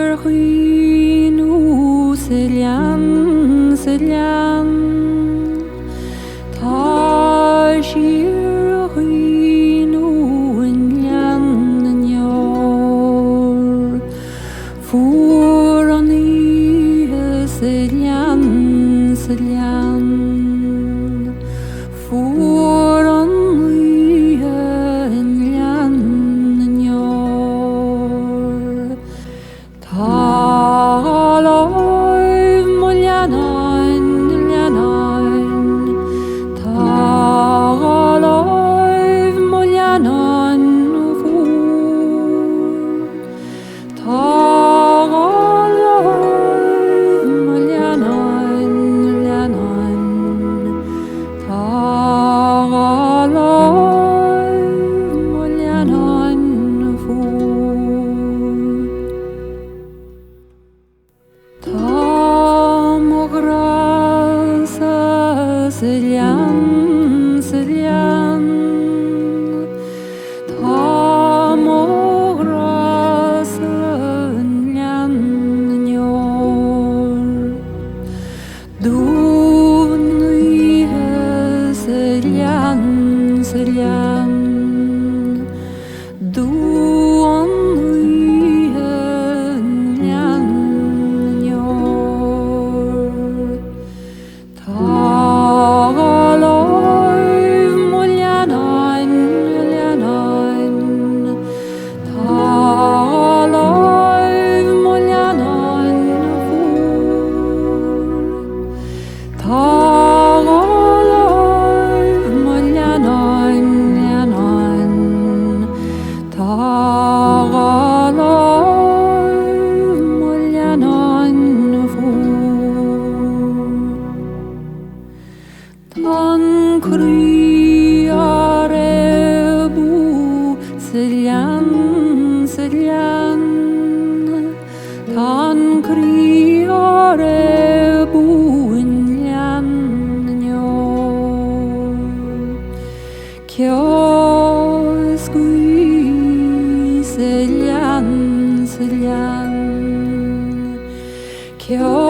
Ashirhinu selyan selyan Tashirhinu nyan nyor Furani selyan selyan Furani nyan nyor Talov mulyanan mulyanan Talov mulyanan fu Talov mulyanan mulyanan Talov mulyanan fu Tamograsa selyan selyan Tamograsa nyan nyor Duni selyan selyan Duni nyan nyor Talov mulyanan mulyanan Talov mulyanan fu Talov mulyanan mulyanan Talov mulyanan fu Tan kriyarebu selyan selyan Tan kriyarebu nyan nyor Kioskui selyan selyan Kioskui